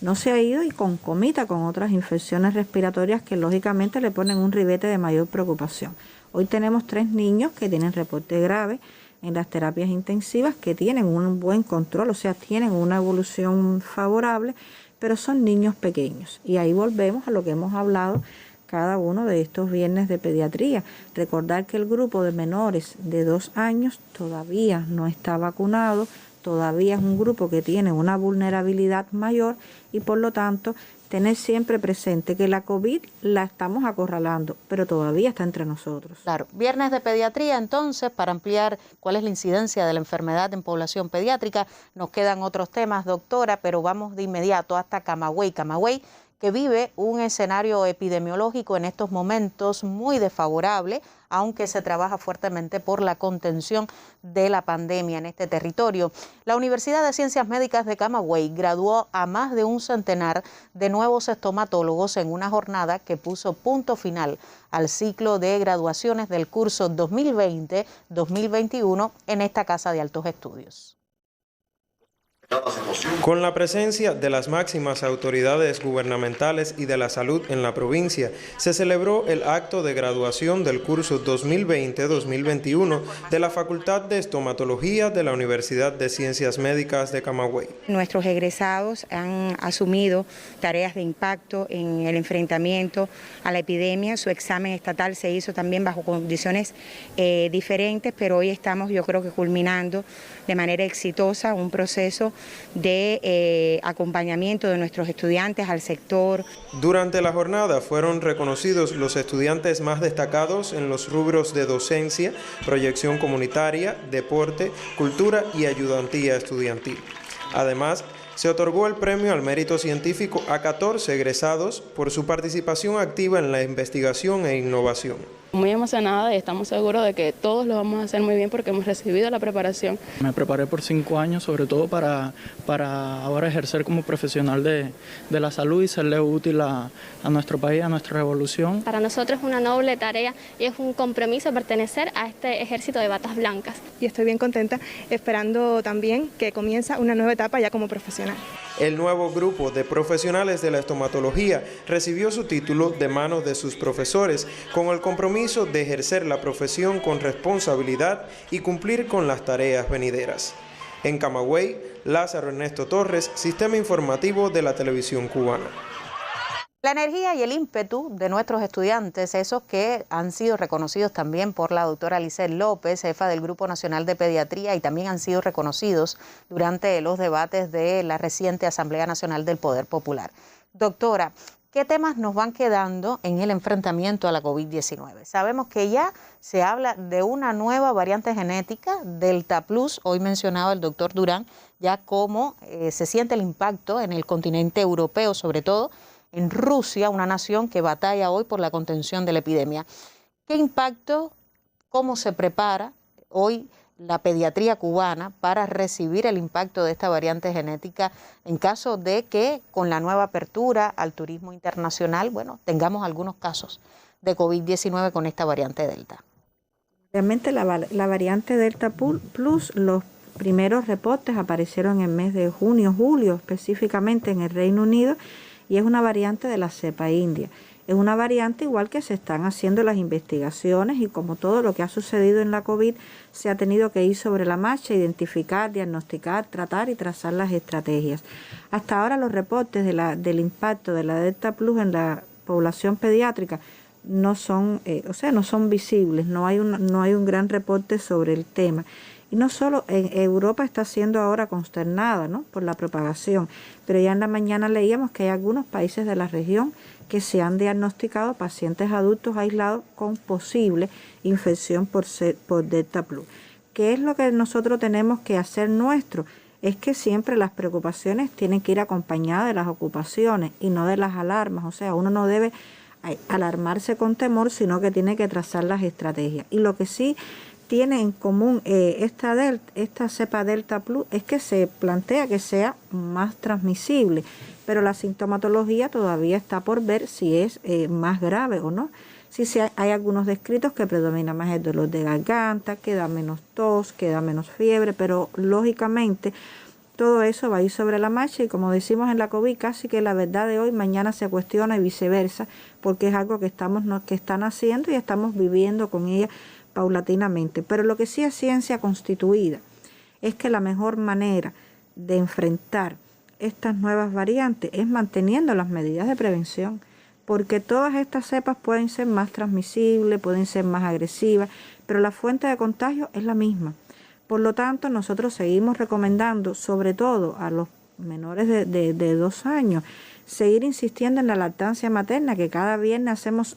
No se ha ido y concomita con otras infecciones respiratorias que lógicamente le ponen un ribete de mayor preocupación. Hoy tenemos 3 niños que tienen reporte grave en las terapias intensivas, que tienen un buen control, o sea, tienen una evolución favorable, pero son niños pequeños. Y ahí volvemos a lo que hemos hablado cada uno de estos viernes de pediatría. Recordar que el grupo de menores de 2 años todavía no está vacunado, todavía es un grupo que tiene una vulnerabilidad mayor y por lo tanto tener siempre presente que la COVID la estamos acorralando, pero todavía está entre nosotros. Claro, viernes de pediatría entonces, para ampliar cuál es la incidencia de la enfermedad en población pediátrica. Nos quedan otros temas, doctora, pero vamos de inmediato hasta Camagüey. Camagüey, que vive un escenario epidemiológico en estos momentos muy desfavorable, aunque se trabaja fuertemente por la contención de la pandemia en este territorio. La Universidad de Ciencias Médicas de Camagüey graduó a más de un centenar de nuevos estomatólogos en una jornada que puso punto final al ciclo de graduaciones del curso 2020-2021 en esta Casa de Altos Estudios. Con la presencia de las máximas autoridades gubernamentales y de la salud en la provincia, se celebró el acto de graduación del curso 2020-2021 de la Facultad de Estomatología de la Universidad de Ciencias Médicas de Camagüey. Nuestros egresados han asumido tareas de impacto en el enfrentamiento a la epidemia. Su examen estatal se hizo también bajo condiciones diferentes, pero hoy estamos, yo creo que culminando de manera exitosa un proceso de acompañamiento de nuestros estudiantes al sector. Durante la jornada fueron reconocidos los estudiantes más destacados en los rubros de docencia, proyección comunitaria, deporte, cultura y ayudantía estudiantil. Además, se otorgó el premio al mérito científico a 14 egresados por su participación activa en la investigación e innovación. Muy emocionada y estamos seguros de que todos lo vamos a hacer muy bien porque hemos recibido la preparación. Me preparé por 5 años, sobre todo para ahora ejercer como profesional de la salud y serle útil a nuestro país, a nuestra revolución. Para nosotros es una noble tarea y es un compromiso pertenecer a este ejército de batas blancas. Y estoy bien contenta, esperando también que comienza una nueva etapa ya como profesional. El nuevo grupo de profesionales de la estomatología recibió su título de manos de sus profesores con el compromiso de ejercer la profesión con responsabilidad y cumplir con las tareas venideras. En Camagüey, Lázaro Ernesto Torres, Sistema Informativo de la Televisión Cubana. La energía y el ímpetu de nuestros estudiantes, esos que han sido reconocidos también por la doctora Lisset López, jefa del Grupo Nacional de Pediatría, y también han sido reconocidos durante los debates de la reciente Asamblea Nacional del Poder Popular. Doctora, ¿qué temas nos van quedando en el enfrentamiento a la COVID-19? Sabemos que ya se habla de una nueva variante genética, Delta Plus. Hoy mencionaba el doctor Durán ya cómo se siente el impacto en el continente europeo, sobre todo en Rusia, una nación que batalla hoy por la contención de la epidemia. ¿Qué impacto, cómo se prepara hoy la pediatría cubana para recibir el impacto de esta variante genética en caso de que con la nueva apertura al turismo internacional, bueno, tengamos algunos casos de COVID-19 con esta variante Delta? Realmente la variante Delta Plus, los primeros reportes aparecieron en el mes de junio, julio, específicamente en el Reino Unido, y es una variante de la cepa india. Es una variante igual que se están haciendo las investigaciones y como todo lo que ha sucedido en la COVID, se ha tenido que ir sobre la marcha, identificar, diagnosticar, tratar y trazar las estrategias. Hasta ahora los reportes del impacto de la Delta Plus en la población pediátrica no son, no son visibles, no hay un gran reporte sobre el tema. Y no solo en Europa está siendo ahora consternada, ¿no?, por la propagación, pero ya en la mañana leíamos que hay algunos países de la región que se han diagnosticado pacientes adultos aislados con posible infección por Delta Plus. ¿Qué es lo que nosotros tenemos que hacer nuestro? Es que siempre las preocupaciones tienen que ir acompañadas de las ocupaciones y no de las alarmas. O sea, uno no debe alarmarse con temor, sino que tiene que trazar las estrategias. Y lo que sí tiene en común esta cepa Delta Plus es que se plantea que sea más transmisible, pero la sintomatología todavía está por ver si es más grave o no. Sí, hay algunos descritos que predomina más el dolor de garganta, que da menos tos, que da menos fiebre, pero lógicamente todo eso va a ir sobre la marcha y como decimos en la COVID, casi que la verdad de hoy mañana se cuestiona y viceversa, porque es algo que están haciendo y estamos viviendo con ella paulatinamente. Pero lo que sí es ciencia constituida es que la mejor manera de enfrentar estas nuevas variantes es manteniendo las medidas de prevención, porque todas estas cepas pueden ser más transmisibles, pueden ser más agresivas, pero la fuente de contagio es la misma. Por lo tanto, nosotros seguimos recomendando, sobre todo a los menores de 2 años, seguir insistiendo en la lactancia materna, que cada viernes hacemos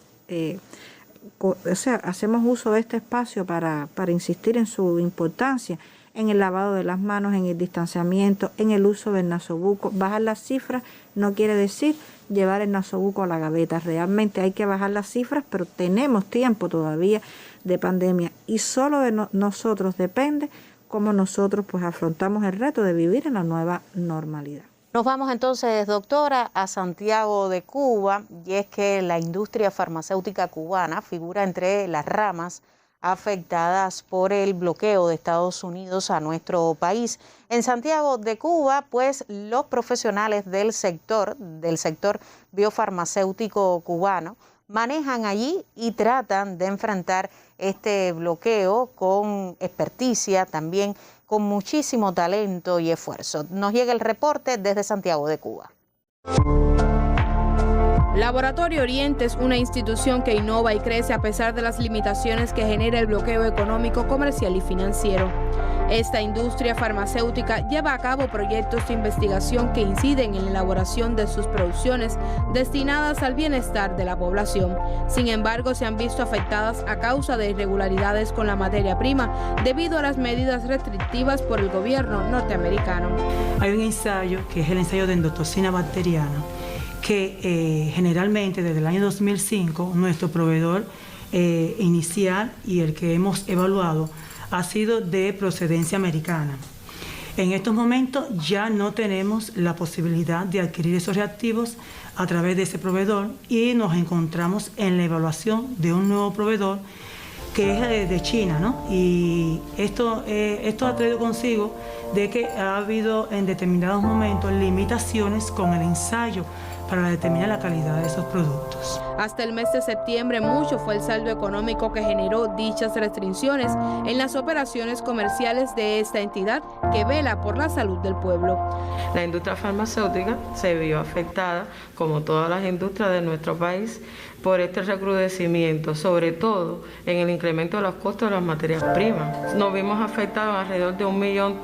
uso de este espacio para insistir en su importancia, en el lavado de las manos, en el distanciamiento, en el uso del nasobuco. Bajar las cifras no quiere decir llevar el nasobuco a la gaveta. Realmente hay que bajar las cifras, pero tenemos tiempo todavía de pandemia y solo de nosotros depende cómo nosotros pues afrontamos el reto de vivir en la nueva normalidad. Nos vamos entonces, doctora, a Santiago de Cuba, y es que la industria farmacéutica cubana figura entre las ramas afectadas por el bloqueo de Estados Unidos a nuestro país. En Santiago de Cuba, pues los profesionales del sector biofarmacéutico cubano manejan allí y tratan de enfrentar este bloqueo con experticia, también con muchísimo talento y esfuerzo. Nos llega el reporte desde Santiago de Cuba. Laboratorio Oriente es una institución que innova y crece a pesar de las limitaciones que genera el bloqueo económico, comercial y financiero. Esta industria farmacéutica lleva a cabo proyectos de investigación que inciden en la elaboración de sus producciones destinadas al bienestar de la población. Sin embargo, se han visto afectadas a causa de irregularidades con la materia prima debido a las medidas restrictivas por el gobierno norteamericano. Hay un ensayo que es el ensayo de endotoxina bacteriana, que generalmente desde el año 2005 nuestro proveedor inicial y el que hemos evaluado ha sido de procedencia americana. En estos momentos ya no tenemos la posibilidad de adquirir esos reactivos a través de ese proveedor y nos encontramos en la evaluación de un nuevo proveedor que es de China, ¿no? Y esto ha traído consigo de que ha habido en determinados momentos limitaciones con el ensayo para determinar la calidad de esos productos. Hasta el mes de septiembre, mucho fue el saldo económico que generó dichas restricciones en las operaciones comerciales de esta entidad que vela por la salud del pueblo. La industria farmacéutica se vio afectada, como todas las industrias de nuestro país, por este recrudecimiento, sobre todo en el incremento de los costos de las materias primas. Nos vimos afectados alrededor de 1,3 millones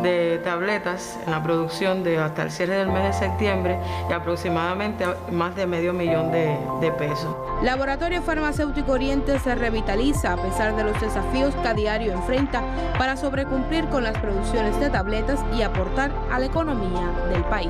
de tabletas en la producción hasta el cierre del mes de septiembre y aproximadamente más de medio millón de pesos. Laboratorio Farmacéutico Oriente se revitaliza a pesar de los desafíos que a diario enfrenta para sobrecumplir con las producciones de tabletas y aportar a la economía del país.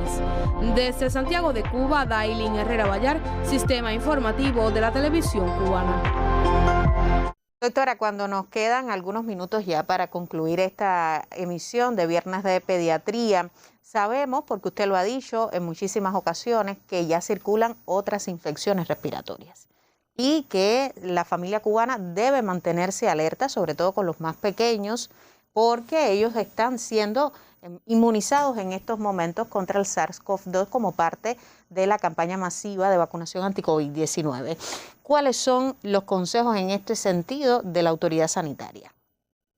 Desde Santiago de Cuba, Dailin Herrera Vallar, Sistema Informativo de la Televisión Cubana. Doctora, cuando nos quedan algunos minutos ya para concluir esta emisión de Viernes de Pediatría, sabemos, porque usted lo ha dicho en muchísimas ocasiones, que ya circulan otras infecciones respiratorias y que la familia cubana debe mantenerse alerta, sobre todo con los más pequeños, porque ellos están siendo inmunizados en estos momentos contra el SARS-CoV-2 como parte de la campaña masiva de vacunación anti-COVID-19. ¿Cuáles son los consejos en este sentido de la autoridad sanitaria?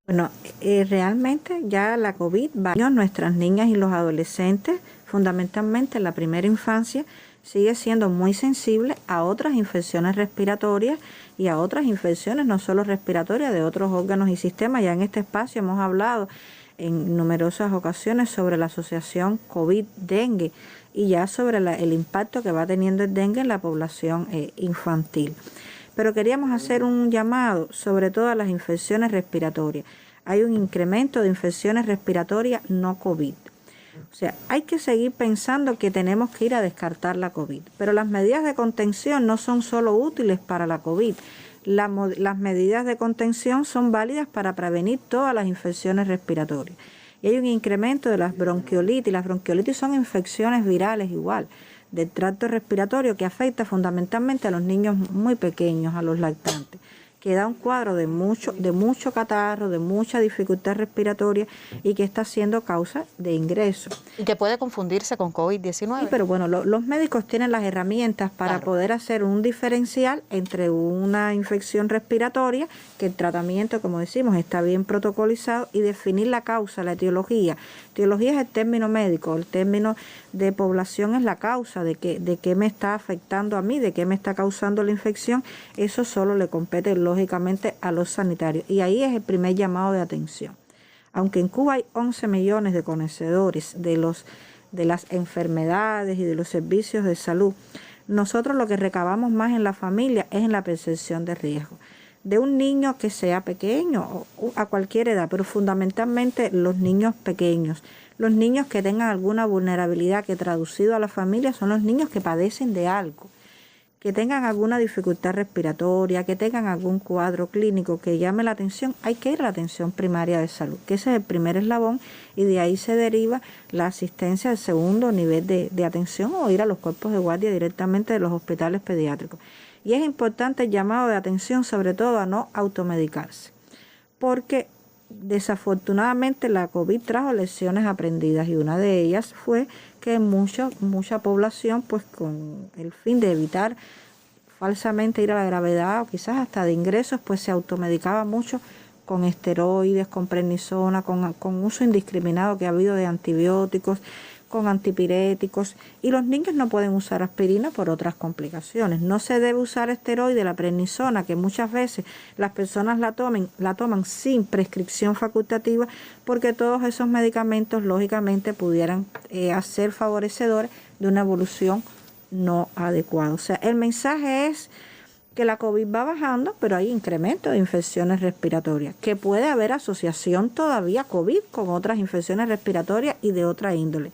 Bueno, realmente ya la COVID va a nuestras niñas y los adolescentes, fundamentalmente en la primera infancia, sigue siendo muy sensible a otras infecciones respiratorias y a otras infecciones no solo respiratorias de otros órganos y sistemas. Ya en este espacio hemos hablado en numerosas ocasiones sobre la asociación COVID-dengue y ya sobre el impacto que va teniendo el dengue en la población infantil. Pero queríamos hacer un llamado sobre todo a las infecciones respiratorias. Hay un incremento de infecciones respiratorias no COVID. O sea, hay que seguir pensando que tenemos que ir a descartar la COVID, pero las medidas de contención no son solo útiles para la COVID. Las medidas de contención son válidas para prevenir todas las infecciones respiratorias. Y hay un incremento de las bronquiolitis. Las bronquiolitis son infecciones virales igual, del tracto respiratorio que afecta fundamentalmente a los niños muy pequeños, a los lactantes, que da un cuadro de mucho catarro, de mucha dificultad respiratoria y que está siendo causa de ingreso. Y que puede confundirse con COVID-19. Sí, pero bueno, los médicos tienen las herramientas para poder hacer un diferencial entre una infección respiratoria, que el tratamiento, como decimos, está bien protocolizado, y definir la causa, la etiología. Etiología es el término médico, el término de población es la causa de qué me está afectando a mí, de qué me está causando la infección. Eso solo le compete lógicamente a los sanitarios, y ahí es el primer llamado de atención. Aunque en Cuba hay 11 millones de conocedores de de las enfermedades y de los servicios de salud, nosotros lo que recabamos más en la familia es en la percepción de riesgo. De un niño que sea pequeño o a cualquier edad, pero fundamentalmente los niños pequeños, los niños que tengan alguna vulnerabilidad, que traducido a la familia son los niños que padecen de algo, que tengan alguna dificultad respiratoria, que tengan algún cuadro clínico que llame la atención, hay que ir a la atención primaria de salud, que ese es el primer eslabón y de ahí se deriva la asistencia al segundo nivel de atención o ir a los cuerpos de guardia directamente de los hospitales pediátricos. Y es importante el llamado de atención sobre todo a no automedicarse, porque desafortunadamente la COVID trajo lecciones aprendidas y una de ellas fue que mucha población, pues con el fin de evitar falsamente ir a la gravedad o quizás hasta de ingresos, pues se automedicaba mucho con esteroides, con prednisona, con uso indiscriminado que ha habido de antibióticos, con antipiréticos, y los niños no pueden usar aspirina por otras complicaciones. No se debe usar esteroide, la prednisona, que muchas veces las personas la toman sin prescripción facultativa, porque todos esos medicamentos lógicamente pudieran ser favorecedores de una evolución no adecuada. O sea, el mensaje es que la COVID va bajando, pero hay incremento de infecciones respiratorias, que puede haber asociación todavía COVID con otras infecciones respiratorias y de otra índole.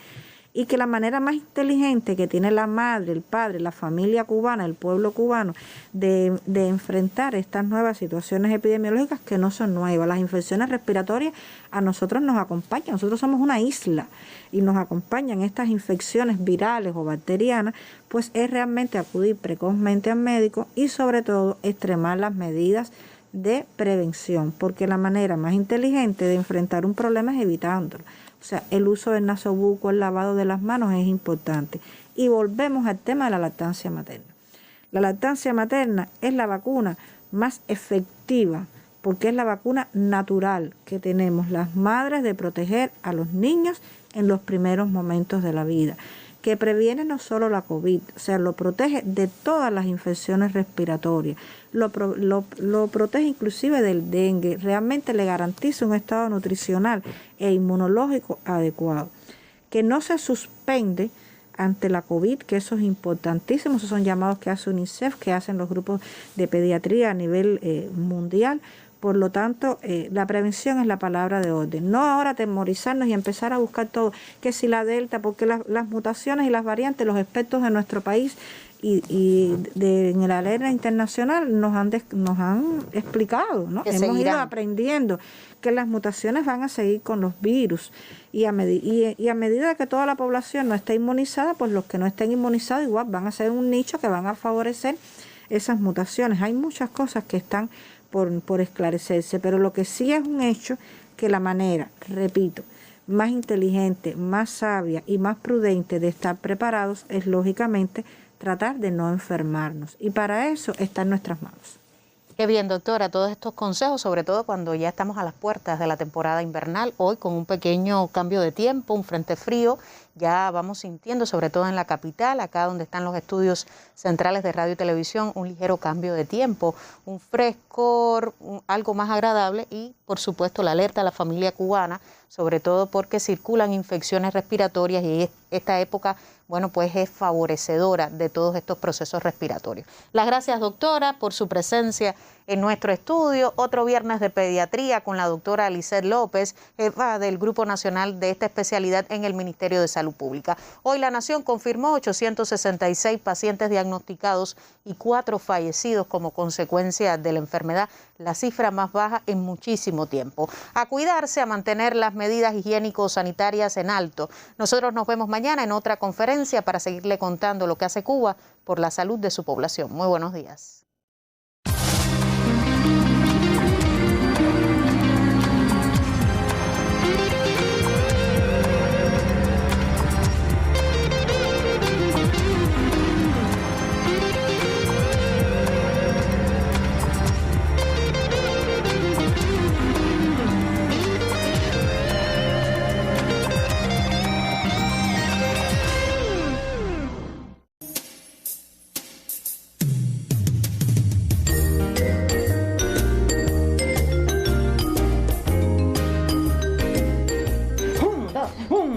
Y que la manera más inteligente que tiene la madre, el padre, la familia cubana, el pueblo cubano, de enfrentar estas nuevas situaciones epidemiológicas que no son nuevas. Las infecciones respiratorias a nosotros nos acompañan, nosotros somos una isla y nos acompañan estas infecciones virales o bacterianas, pues es realmente acudir precozmente al médico y sobre todo extremar las medidas de prevención, porque la manera más inteligente de enfrentar un problema es evitándolo. O sea, el uso del nasobuco, el lavado de las manos es importante. Y volvemos al tema de la lactancia materna. La lactancia materna es la vacuna más efectiva porque es la vacuna natural que tenemos las madres de proteger a los niños en los primeros momentos de la vida, que previene no solo la COVID, o sea, lo protege de todas las infecciones respiratorias, lo protege inclusive del dengue, realmente le garantiza un estado nutricional e inmunológico adecuado, que no se suspende ante la COVID, que eso es importantísimo, esos son llamados que hace UNICEF, que hacen los grupos de pediatría a nivel mundial. Por lo tanto, la prevención es la palabra de orden. No ahora atemorizarnos y empezar a buscar todo, que si la Delta, porque las mutaciones y las variantes, los expertos de nuestro país y en la arena internacional nos han explicado, ¿no? Hemos ido aprendiendo que las mutaciones van a seguir con los virus y a medida que toda la población no esté inmunizada, pues los que no estén inmunizados igual van a ser un nicho que van a favorecer esas mutaciones. Hay muchas cosas que están por esclarecerse, pero lo que sí es un hecho que la manera, repito, más inteligente, más sabia y más prudente de estar preparados es lógicamente tratar de no enfermarnos, y para eso está en nuestras manos. Qué bien, doctora, todos estos consejos, sobre todo cuando ya estamos a las puertas de la temporada invernal, hoy con un pequeño cambio de tiempo, un frente frío, ya vamos sintiendo, sobre todo en la capital, acá donde están los estudios centrales de radio y televisión, un ligero cambio de tiempo, un frescor, algo más agradable y, por supuesto, la alerta a la familia cubana, sobre todo porque circulan infecciones respiratorias y esta época, bueno, pues es favorecedora de todos estos procesos respiratorios. Las gracias, doctora, por su presencia en nuestro estudio. Otro viernes de pediatría con la doctora Lisette López, jefa del Grupo Nacional de esta especialidad en el Ministerio de Salud Pública. Hoy La Nación confirmó 866 pacientes diagnosticados y 4 fallecidos como consecuencia de la enfermedad, la cifra más baja en muchísimo tiempo. A cuidarse, a mantener las medidas higiénico-sanitarias en alto. Nosotros nos vemos mañana en otra conferencia para seguirle contando lo que hace Cuba por la salud de su población. Muy buenos días.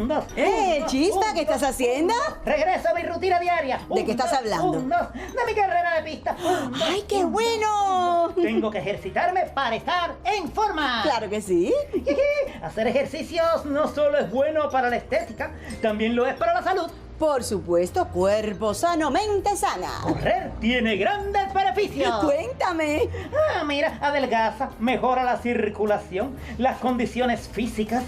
1, 2. Chispa, ¿qué estás haciendo? Regreso a mi rutina diaria. ¿De qué estás hablando? 1, 2. De mi carrera de pista. ¡Ay, qué bueno! Tengo que ejercitarme para estar en forma. Claro que sí. Hacer ejercicios no solo es bueno para la estética, también lo es para la salud. Por supuesto, cuerpo sano, mente sana. Correr tiene grandes beneficios. Cuéntame. Mira, adelgaza, mejora la circulación, las condiciones físicas,